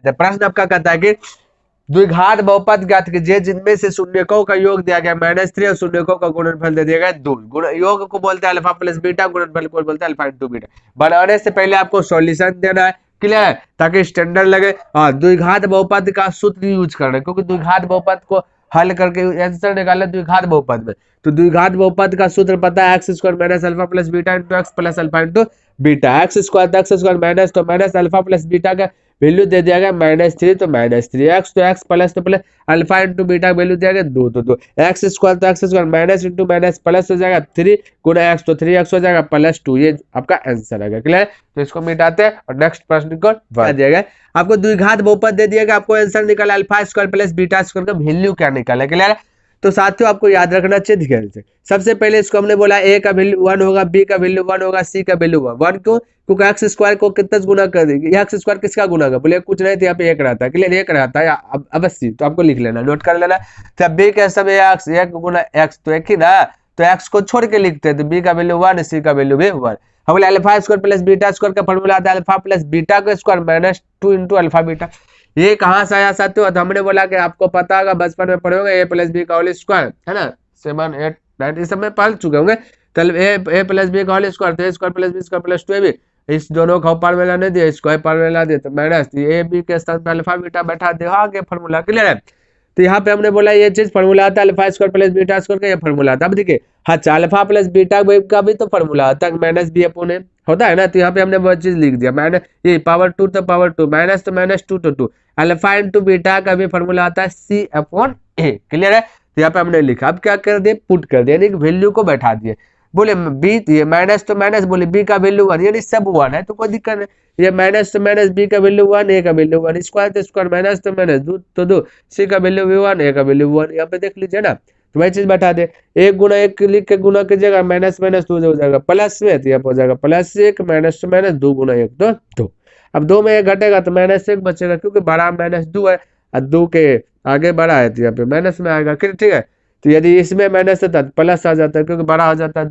प्रश्न आपका कहता है कि द्विघात बहुपद ज्ञात कीजिए जिनमें से शून्यकों का योग दिया गया -3 और शून्यकों का गुणनफल दे दिया गया 2। योग को बोलते हैं अल्फा प्लस बीटा, गुणनफल को बोलते हैं अल्फा इंटू बीटा। बनाने से पहले आपको सॉल्यूशन देना है, क्लियर है, ताकि स्टैंडर्ड लगे। और द्विघात बहुपद का सूत्र यूज करना है, क्योंकि द्विघात बहुपद को हल करके आंसर निकालना द्विघात बहुपद में। तो द्विघात बहुपद का सूत्र पता है, x square minus alpha plus beta into x plus alpha into beta. X square minus तो माइनस अल्फा प्लस बीटा का वैल्यू दे दिया गया -3, तो -3 एक्स तो एक्स प्लस तो plus alpha into beta value दिया गया 2, तो 2 एक्स स्क्वायर तो x square minus into minus plus हो जाएगा 3 गुना एक्स, तो 3x हो जाएगा +2। ये आपका आंसर आएगा, क्लियर। तो इसको मिटाते हैं और नेक्स्ट प्रश्न को बढ़ा दिया गया। आपको द्विघात बहुपद दे दिया गया, आपको आंसर निकाला alpha square plus beta square का वैल्यू क्या निकाला, क्लियर। तो साथियों आपको याद रखना चाहिए ध्यान से। सबसे पहले इसको हमने बोला ए का वैल्यू 1 होगा, बी का वैल्यू 1 होगा, सी का वैल्यू 1 क्यों? क्योंकि एक्स स्क्वायर को कितना गुना कर देगी, एक्स स्क्वायर किसका गुना कर, बोले कुछ नहीं तो यहाँ पे एक रहता है, क्लियर, एक रहता है अवश्य, तो आपको लिख लेना, नोट कर लेना। तो बी के समय एक्स, एक गुना एक्स तो एक ही ना, तो एक्स को छोड़ के लिखते हैं, तो बी का वैल्यू 1, सी का वैल्यू भी 1। हम बोले alpha square plus beta square का फॉर्मूला आता है अल्फा प्लस बीटा का स्क्वायर -2 इंटू अल्फा बीटा। ये कहाँ से आया साथियों? तो हमने बोला कि आपको पता होगा, बचपन में पढ़े होंगे, ए प्लस बी का होल स्क्वायर, है ना, 7, 8, 9 इस सब में पढ़ चुके होंगे। तो ए प्लस बी का होल स्क्वायर, तो A square plus B square plus 2ab, इस दोनों को फॉर्मूला नहीं दिया, इसको फॉर्मूला दिया, तो माइनस ए बी के स्थान पे अल्फा बीटा बैठा दे, आगे फॉर्मूला, क्लियर है। तो यहाँ पे हमने बोला ये चीज फॉर्मूला आता है alpha square plus beta square का, ये फॉर्मूला आता है। अब देखिए हाँ, अल्फा प्लस बीटा का भी तो फॉर्मूला आता है -b/a होता है ना, तो यहाँ पे हमने वो चीज लिख दिया, माइनस ये पावर 2 तो पावर 2, माइनस तो -2 तो 2। अल्फा इंटू बीटा का भी फॉर्मूला आता है c/a, क्लियर है। तो यहाँ पे हमने लिखा, अब क्या कर दिए, पुट कर दिया, यानी वैल्यू को बैठा दिए। बोले बी ये माइनस तो माइनस, बोले बी का वैल्यू 1, यानी सब 1 है, तो कोई दिक्कत नहीं। ये माइनस तो माइनस, बी का वैल्यू 1, ए का वैल्यू 1, स्क्वायर तो स्क्वायर, माइनस तो माइनस, 2 तो 2, सी का वैल्यू भी 1, ए का वैल्यू 1, यहाँ पे देख लीजिए ना। तो वही चीज बैठा दे, 1 गुना 1 लिख के गुना कीजिएगा, माइनस माइनस 2 हो जाएगा प्लस में, तो यहाँ हो जाएगा +1 माइनस तो माइनस 2 गुना 1 तो 2। अब 2 में 1 घटेगा तो -1 बचेगा, क्योंकि बड़ा -2 है और 2 के आगे बड़ा है, तो यहाँ पे माइनस में आएगा, ठीक है। तो यदि इसमें माइनस होता है तो प्लस आ जाता है, क्योंकि बड़ा हो जाता है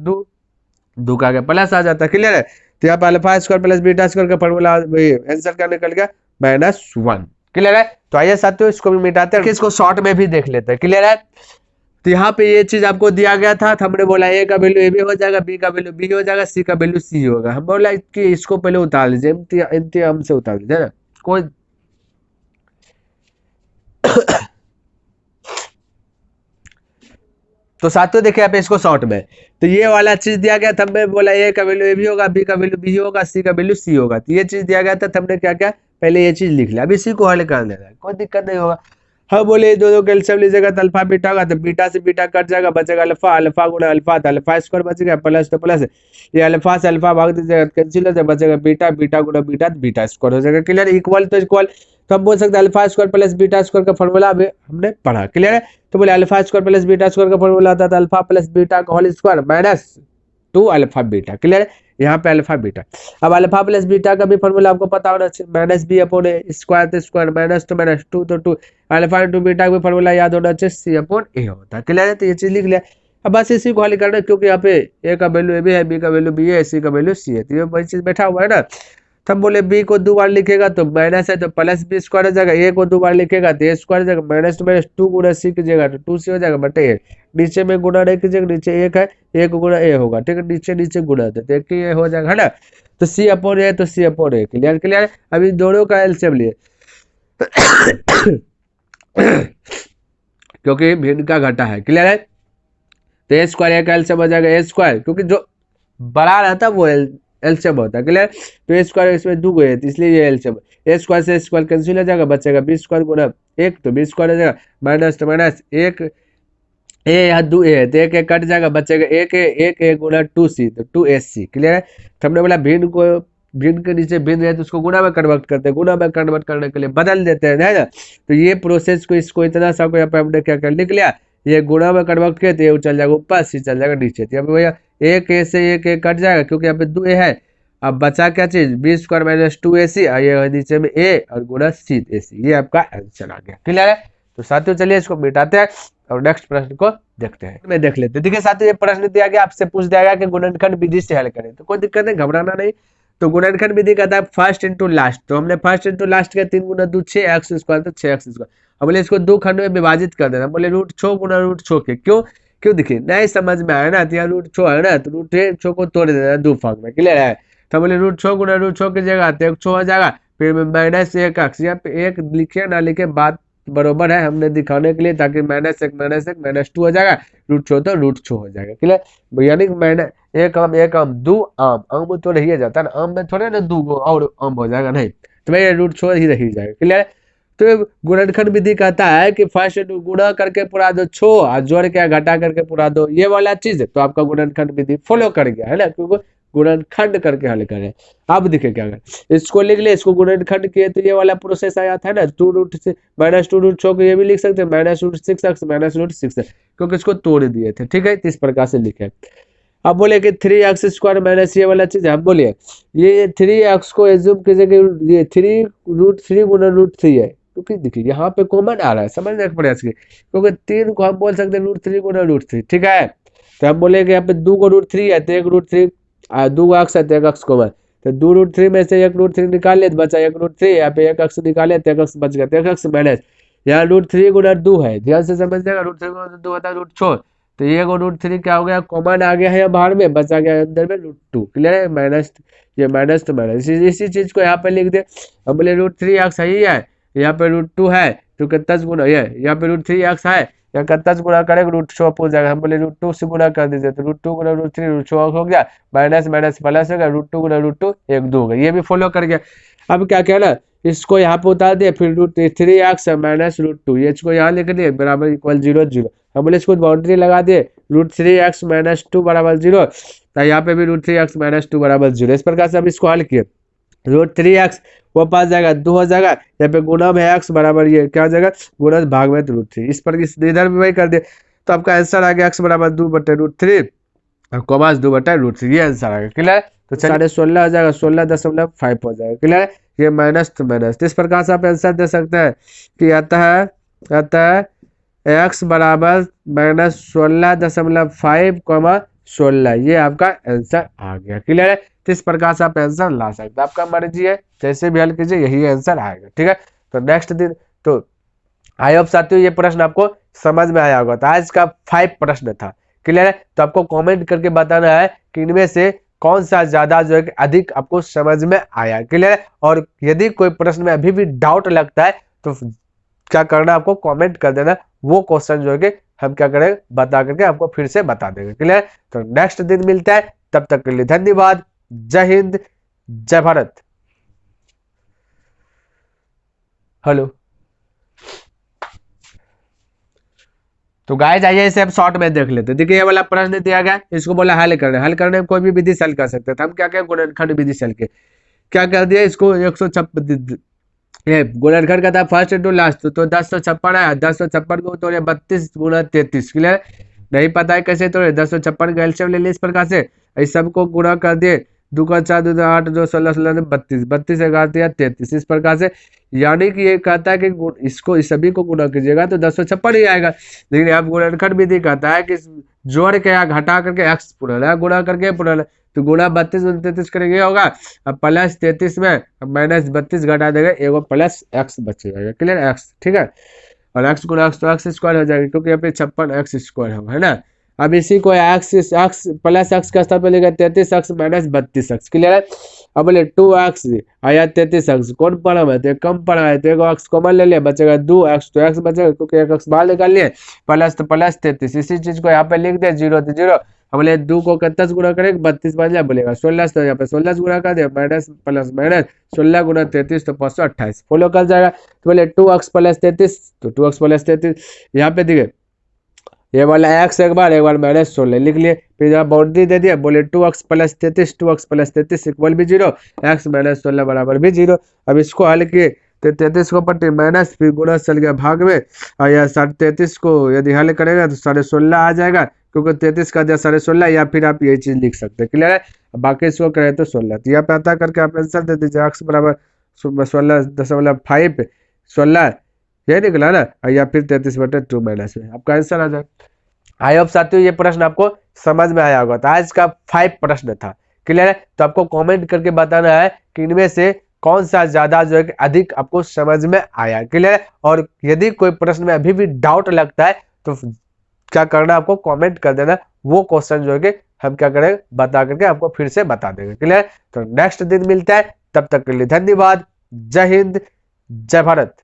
2 का आगे प्लस आ जाता है, क्लियर है। तो यहाँ पे alpha square plus beta square का फॉर्मूला आंसर क्या निकल गया, -1, क्लियर है। तो आइए साथियों इसको भी मिटाते हैं, इसको शॉर्ट में भी देख लेते हैं, क्लियर है। तो यहाँ पे ये चीज आपको दिया गया था, तो हमने बोला ए का वैल्यू ए भी हो जाएगा, बी का वैल्यू बी हो जाएगा, सी का वैल्यू सी होगा। हम बोला कि इसको पहले उतार लीजिए, इम्तिहान से उतार लीजिए ना कोई तो साथियों देखिए यहाँ पे इसको शॉर्ट में, तो ये वाला चीज दिया गया था, हमने बोला ए का वैल्यू ए भी होगा, बी का वैल्यू बी होगा, सी का वैल्यू सी होगा। तो ये चीज दिया गया था, तो हमने क्या क्या पहले ये चीज लिख लिया, अब इसी को हल कर देना है, कोई दिक्कत नहीं होगा। हाँ बोले दो कैल्शियम लीजिएगा तो अल्फा बीटा होगा, तो बीटा से बीटा कट जाएगा, बचेगा अल्फा, अल्फा गुना अल्फा, तो अल्फा स्क्वायर बचेगा, प्लस तो प्लस, ये अल्फा से अल्फा भाग दीजिएगा कैंसिल हो जाएगा, बचेगा बीटा, बीटा गुना बीटा, तो बीटा स्क्वायर हो जाएगा, क्लियर। इक्वल तो इक्वल, तो हम बोल सकते हैं alpha square plus beta square का फॉर्मूला हमने पढ़ा, क्लियर है। तो बोले alpha square plus beta square का फॉर्मूला आता था अल्फा प्लस बीटा का whole square -2 alpha beta, clear है। यहाँ पे अल्फा बीटा, अब अल्फा प्लस बीटा का भी फॉर्मूला आपको पता होना चाहिए, -b/a, स्क्वायर तो स्क्वायर, माइनस तो माइनस, 2 तो 2, अल्फा इंटू बीटा का भी फॉर्मूला याद होना चाहिए, c/a होता है, क्लियर है। तो ये चीज लिख लिया, अब बस इसी को हल करना है, क्योंकि यहाँ पे ए का वैल्यू ए भी है, बी का वैल्यू बी है, सी का वैल्यू सी है, तो ये वही चीज बैठा हुआ है ना। तो हम बोले बी को 2 बार लिखेगा तो माइनस है, तो प्लस बी स्क्वायर हो जाएगा, ए को 2 बार लिखेगा तो ए स्क्वायर हो जाएगा, माइनस तो माइनस 2 गुना सी कीजिएगा तो 2 सी हो जाएगा बटे 1, नीचे में गुना नहीं कीजिएगा, नीचे 1 है, 1 गुना ए होगा, ठीक है, नीचे नीचे गुना तो एक ही हो जाएगा, है ना। तो c/a तो c/a, क्लियर क्लियर। अभी दोनों का एलसीएम लिए क्योंकि भिन्न का घटा है, क्लियर है। तो ए स्क्वायर का एलसीएम हो जाएगा ए स्क्वायर, क्योंकि जो बड़ा रहता है वो एलसीएम होता है, क्लियर। तो ए स्क्वायर इसमें 2 है, तो इसलिए ये एलसीएम, ए स्क्वायर से स्क्वायर कैंसिल हो जाएगा, बचेगा बी स्क्वायर गुना 1, तो बी स्क्वायर हो जाएगा, माइनस तो माइनस 1, ए यहाँ 2 ए है तो 1 कट जाएगा, बचेगा 1 ए गुना 2c, तो 2ac, क्लियर है। तो हमने बोला भिन्न के नीचे भिन्न है तो उसको गुना में कन्वर्ट करते हैं, गुना में कन्वर्ट करने के लिए बदल देते हैं, है ना। तो ये प्रोसेस को इसको इतना सा को यहाँ पे हमने क्या कर लिख लिया, ये गुना में कन्वर्ट किया तो ये चल जाएगा ऊपर, सी चल जाएगा नीचे, तो यहाँ पे भैया 1 ए से 1 ए कट जाएगा, क्योंकि यहाँ पे 2 ए है। अब बचा क्या चीज, बी स्क्वायर माइनस 2ac, ये नीचे में ए और गुना सी ac, ये आपका आंसर आ गया, क्लियर है। तो साथियों चलिए इसको मिटाते हैं और नेक्स्ट प्रश्न को देखते हैं, मैं देख लेते हैं। देखिए साथियों ये प्रश्न दिया गया, आपसे पूछ दिया गया कि गुणनखंड विधि से हल करें, तो कोई दिक्कत नहीं, घबराना नहीं, तो गुणनखंड विधि कहता है फर्स्ट इंटू लास्ट, तो हमने फर्स्ट इंटू लास्ट का 3 गुना 2 6x², तो 6x²। अब बोले इसको दो खंड में विभाजित कर देना, बोले √6 गुना √6 के, क्यों क्यों देखिए नहीं समझ में आया ना, तो यहाँ √6 है ना, तो √6 को तोड़ देना दो भाग में, क्लियर है। तो बोले √6 गुना √6 की जगह तो 1 6 हो जाएगा, फिर -1x, यहाँ पे एक लिखे ना लिखे बात बरोबर है, हमने दिखाने के लिए, ताकि -1 -1 -2 हो जाएगा, √6 तो √6 हो जाएगा, क्लियर। यानी एक आम दो आम, आम में तो रही जाता है ना, आम में थोड़े ना दो और आम हो जाएगा, नहीं तो भाई √6 ही रही जाएगा, क्लियर। तो गुणनखंड विधि कहता है कि फर्स्ट गुणा करके पूरा दो 6 और जोड़ के घटा करके पूरा दो, ये वाला चीज तो आपका गुणनखंड विधि फॉलो कर गया है ना, क्योंकि गुणनखंड करके हल करें। अब देखिए क्या करें, इसको लिख ले, इसको गुणनखंड किए तो ये वाला प्रोसेस आया था ना, -2√6 को ये भी लिख सकते हैं -√6x -√6, क्योंकि इसको तोड़ दिए थे, ठीक है, इस प्रकार से लिखे। अब बोले कि 3x² माइनस ये वाला चीज, हम बोलिए ये 3x को एज्यूम कीजिए कि ये 3√3 गुना √3 है, क्योंकि देखिए यहाँ पे कॉमन आ रहा है, समझने का प्रयास कीजिए, क्योंकि 3 को हम बोल सकते हैं √3 गुना √3, ठीक है। तो हम बोले कि यहाँ पे 2 को √3 है तो 1√3, 2 x है तो 1x कॉमन, तो 2√3 में से 1√3 निकाल ले तो बचा 1√3, यहाँ पे 1x निकाले तो 1x बच गया, तो 1x माइनस यहाँ √3 गुना 2 है, ध्यान से समझिएगा, √3 गुना 2 होता है √6, तो ये √3 क्या हो गया, कॉमन आ गया है बाहर में, बचा गया अंदर में √2, क्लियर है। माइनस ये माइनस तो माइनस, इसी चीज को यहाँ पे लिख दे। अब बोले √3x सही है, यहाँ पे √2 है, तो कितना गुना ये, यहाँ पे √3x है, यहाँ कितना गुना करेगा √6 हो जाएगा, हम बोले √2 से गुना कर दीजिए, तो √2 गुना √3 √6 हो गया, माइनस माइनस प्लस हो गया, √2 गुना √2 1 2 हो गया, ये भी फॉलो कर गया। अब क्या कहना, इसको यहाँ पे उतार दिए, फिर √3x माइनस √2, ये इसको यहाँ लिख दिए बराबर इक्वल 0 0, हम बोले इसको बाउंड्री लगा दिए, √3x माइनस 2 बराबर 0, तो यहाँ पे भी √3x माइनस 2 बराबर 0, इस प्रकार से अब इसको हल किए, √3x वो पास जाएगा 2 हो जाएगा, यहाँ पे गुणा में x बराबर ये क्या हो जाएगा, गुणा भाग में √3, इस पर इधर भी वही कर दे, तो आपका आंसर आ गया x बराबर 2/√3 और कॉमा 2/√3, ये आंसर आ गया, क्लियर। तो 16.5 हो जाएगा, 16.5 हो जाएगा, क्लियर। ये माइनस तो माइनस, इस प्रकार से आप आंसर दे सकते हैं कि आता है x बराबर -16.5, 16, ये आपका आंसर आ गया, क्लियर है। तो इस प्रकार से आप आंसर ला सकते हैं, आपका मर्जी है, जैसे भी हल कीजिए यही आंसर आएगा, ठीक है। तो नेक्स्ट दिन, तो आई होप साथियों ये प्रश्न आपको समझ में आया होगा। तो आज का 5 प्रश्न था, क्लियर है। तो आपको कमेंट करके बताना है कि इनमें से कौन सा ज्यादा जो है अधिक आपको समझ में आया, क्लियर है। और यदि कोई प्रश्न में अभी भी डाउट लगता है तो क्या करना, आपको कमेंट कर देना, वो क्वेश्चन जो है हम क्या करेंगे बता करके आपको फिर से बता देंगे, क्लियर। तो नेक्स्ट दिन मिलता है, तब तक के लिए धन्यवाद। जय हिंद, जय भारत। हेलो, तो गाइस आइए इसे हम शॉर्ट में देख लेते हैं। देखिए ये वाला प्रश्न दिया गया, इसको बोला हल करने में कोई भी विधि से हल कर सकते थे, हम क्या क्या गुणनखंड विधि से हल के क्या कर दिया, इसको 156 ये गुणनखंड का था फर्स्ट इंटू लास्ट, तो 1056 आया, 1056 को तोड़े 32 गुना 33, क्लियर। नहीं पता है कैसे तोड़े, 1056 का एलसीएम ले लिया इस प्रकार से, इस सबको गुणा कर दिए, 2 का 4 2 8 2 16 16 32 32 11 33, इस प्रकार से। यानी कि ये कहता है कि इसको इस सभी को गुणा कीजिएगा तो 1056 ही आएगा। लेकिन अब गुणनखंड विधि कहता है कि जोड़ के या घटा करके एक्स पुनः गुणा करके पुनः, तो गुणा 32 33 करेंगे होगा, अब प्लस 33 में माइनस 32 घटा देगा, एगो प्लस एक्स बचेगा, क्लियर, एक्स, ठीक है। और एक्स गुणा एक्स तो एक्स स्क्वायर हो जाएगा, क्योंकि यहाँ पे 56x² होगा, है ना। अब इसी को एक्स प्लस एक्स का स्थान पे लेगा 33x माइनस 32x, क्लियर है। अब बोले 2x आया 33x, कौन पढ़ा है तो कम पढ़ा है, तो एगो x कॉमन ले लिया, बचेगा 2x, तो x बचेगा क्योंकि एक x बाहर निकाल लिए, प्लस तो प्लस 33, इसी चीज को यहाँ पे लिख दे 0 तो 0। बोले 2 को 31 गुणा करेंगे 32 बन जाए, बोलेगा 16, तो यहाँ पे 16 गुणा कर दिया, माइनस प्लस माइनस 16 गुणा 33 तो 528, फॉलो कर जाएगा। तो बोले 2x प्लस 33, तो 2x प्लस 33 यहाँ पे दिखे, ये वाला x एक बार -16 लिख लिए, फिर यहाँ बाउंड्री दे दिया, बोले 2x प्लस 33 इक्वल भी 0, x -16 बराबर भी 0। अब इसको हल किए तो 33 को पट्टी माइनस, फिर गुणा चल गया भाग में, और यह 33 को यदि हल करेगा तो 16.5 आ जाएगा, क्योंकि 33 का दिया 16.5, या फिर आप यही चीज लिख सकते हैं, क्लियर है। बाकी इसको करें तो 16, तो यहाँ पे आता करके आप आंसर दे दीजिए, x बराबर 16.5 16 यही निकला ना, या फिर 33/2 माइनस में आपका आंसर आ जाए। आई होप साथियों ये प्रश्न आपको समझ में आया होगा। तो आज का 5 प्रश्न था, क्लियर है? तो आपको कमेंट करके बताना है कि इनमें से कौन सा ज्यादा जो है कि अधिक आपको समझ में आया। क्लियर है? और यदि कोई प्रश्न में अभी भी डाउट लगता है तो क्या करना, आपको कमेंट कर देना, वो क्वेश्चन जो है कि हम क्या करेंगे बता करके आपको फिर से बता देंगे। क्लियर? तो नेक्स्ट दिन मिलता है, तब तक के लिए धन्यवाद। जय हिंद, जय भारत।